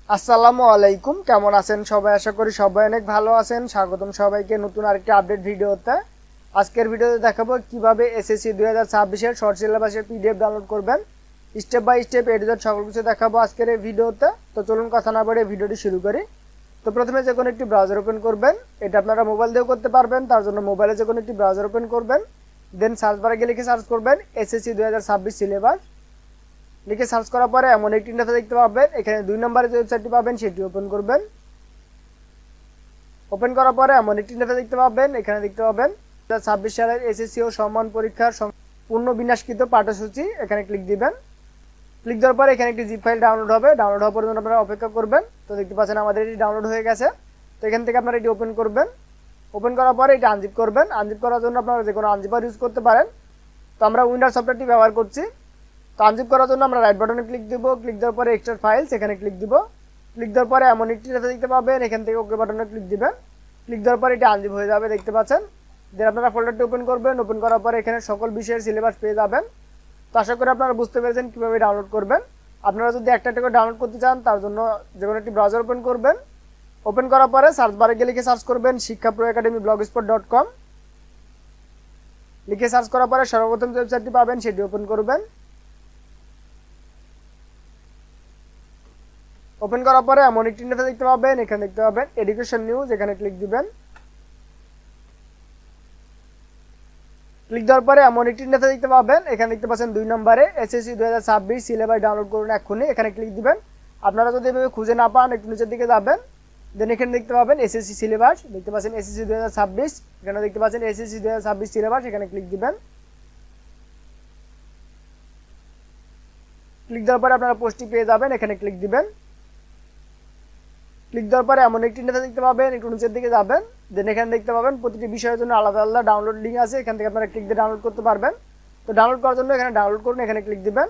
আসসালামু আলাইকুম, কেমন আছেন সবাই? আশা করি সবাই অনেক ভালো আছেন। স্বাগতম সবাইকে নতুন আরেকটি আপডেট ভিডিওতে। আজকের ভিডিওতে দেখাবো কিভাবে এসএসসি 2026 এর শর্ট সিলেবাসের পিডিএফ ডাউনলোড করবেন। Step by step A to Z সকল কিছু দেখাবো আজকের এই ভিডিওতে। তো চলুন কথা না বাড়িয়ে ভিডিওটি শুরু করি। তো প্রথমে যে কোনো একটি ব্রাউজার ওপেন করবেন, এটা আপনারা মোবাইল দিয়েও করতে পারবেন। তার জন্য মোবাইলে যে কোনো একটি ব্রাউজার ওপেন করবেন, দেন সার্চ বারে গিয়ে লিখে সার্চ করবেন এসএসসি 2026 সিলেবাস। লিখে সার্চ করার পরে এমন একটি ইন্টারফেস দেখতে পাবেন। এখানে 2 নম্বরে যে ওয়েবসাইটটি পাবেন সেটি ওপেন করবেন। ওপেন করার পরে এমন একটি ইন্টারফেস দেখতে পাবেন। এখানে দেখতে পাবেন 2026 সালের এসএসসি ও সম্মান পরীক্ষার পূর্ণ বিন্যাসকৃত পাঠ্যসূচি। এখানে ক্লিক দিবেন। ক্লিক দেওয়ার পরে এখানে একটি জিপ ফাইল ডাউনলোড হবে। ডাউনলোড হওয়ার পর্যন্ত আপনারা অপেক্ষা করবেন। তো দেখতে পাচ্ছেন আমাদের এটি ডাউনলোড হয়ে গেছে। তো এখান থেকে আপনারা এটি ওপেন করবেন। ওপেন করার পরে এটি আনজিপ করবেন। আনজিপ করার জন্য আপনারা যে কোনো আনজিপার ইউজ করতে পারেন। তো আমরা উইন্ডোজ সফটওয়্যারটি ব্যবহার করছি। তো আনজিপ করার জন্য আমরা রাইট বাটনে ক্লিক দিব। ক্লিক দেওয়ার পরে এক্সট্রাক্ট ফাইলস এখানে ক্লিক দিব। ক্লিক দেওয়ার পরে এমন একটি ইন্টারফেস দেখতে পাবেন। এখান থেকে ওকে বাটনে ক্লিক দিবেন। ক্লিক দেওয়ার পরে এটি আনজিপ হয়ে যাবে, দেখতে পাচ্ছেন। দেন আপনারা ফোল্ডারটি ওপেন করবেন। ওপেন করার পরে এখানে সকল বিষয়ের সিলেবাস পেয়ে যাবেন। তো আশা করি আপনারা বুঝতে পেরেছেন কীভাবে ডাউনলোড করবেন। আপনারা যদি একটা করে ডাউনলোড করতে চান, তার জন্য যে কোনো একটি ব্রাউজার ওপেন করবেন। ওপেন করার পরে সার্চ বারে গিয়ে লিখে সার্চ করবেন শিক্ষাপ্রো-একাডেমি-blogspot.com। লিখে সার্চ করার পরে সর্বপ্রথম যে ওয়েবসাইটটি পাবেন সেটি ওপেন করবেন। ওপেন করার পরে এমন একটি ইন্টারফেস দেখতে পাবেন। এখানে দেখতে পাবেন এডুকেশন নিউজ, এখানে ক্লিক দিবেন। ক্লিক দেওয়ার পরে এমন একটি ইন্টারফেস দেখতে পাবেন। এখানে দেখতে পাচ্ছেন 2 নম্বরে এসএসসি 2026 সিলেবাস ডাউনলোড করুন এখনই, এখানে ক্লিক দিবেন। আপনারা যদি এভাবে খুঁজে না পান, একটু নিচের দিকে যাবেন। দেন এখানে দেখতে পাবেন এসএসসি সিলেবাস, দেখতে পাচ্ছেন এসএসসি 2026, এখানে দেখতে পাচ্ছেন এসএসসি 2026 সিলেবাস, এখানে ক্লিক দিবেন। ক্লিক দেওয়ার পরে আপনারা পোস্টটি পেয়ে যাবেন, এখানে ক্লিক দিবেন। ক্লিক দেওয়ার পরে এমন একটি ইন্টারফেস দেখতে পাবেন, একটু নিচের দিকে যাবেন। দেন এখানে দেখতে পাবেন প্রতিটি বিষয়ের জন্য আলাদা আলাদা ডাউনলোড লিঙ্ক আছে, এখান থেকে আপনারা ক্লিক দিয়ে ডাউনলোড করতে পারবেন। তো ডাউনলোড করার জন্য এখানে ডাউনলোড করুন, এখানে ক্লিক দিবেন।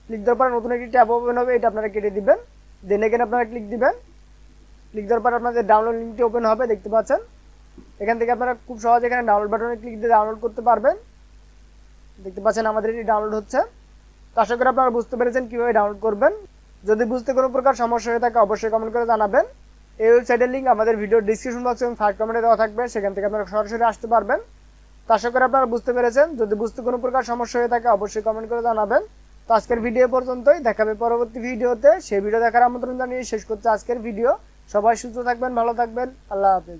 ক্লিক দেওয়ার পরে নতুন একটি ট্যাব ওপেন হবে, এটা আপনারা কেটে দিবেন। দেন এখানে আপনারা ক্লিক দিবেন। ক্লিক দেওয়ার পরে আপনাদের ডাউনলোড লিঙ্কটি ওপেন হবে, দেখতে পাচ্ছেন। এখান থেকে আপনারা খুব সহজে এখানে ডাউনলোড বাটনে ক্লিক দিয়ে ডাউনলোড করতে পারবেন। দেখতে পাচ্ছেন আমাদের এটি ডাউনলোড হচ্ছে। তো আশা করি আপনারা বুঝতে পেরেছেন কীভাবে ডাউনলোড করবেন। যদি বুঝতে কোনো প্রকার সমস্যা হয়ে থাকে অবশ্যই কমেন্ট করে জানাবেন। এই ওয়েবসাইটের লিঙ্ক আমাদের ভিডিওর ডিসক্রিপশন বক্সে এবং ফার্স্ট কমেন্টে দেওয়া থাকবে, সেখান থেকে আপনারা সরাসরি আসতে পারবেন। তো আশা করি আপনারা বুঝতে পেরেছেন। যদি বুঝতে কোনো প্রকার সমস্যা হয়ে থাকে অবশ্যই কমেন্ট করে জানাবেন। তো আজকের ভিডিও পর্যন্তই, দেখাবে পরবর্তী ভিডিওতে। সেই ভিডিও দেখার আমন্ত্রণ জানিয়ে শেষ করতে আজকের ভিডিও। সবাই সুস্থ থাকবেন, ভালো থাকবেন, আল্লাহ হাফেজ।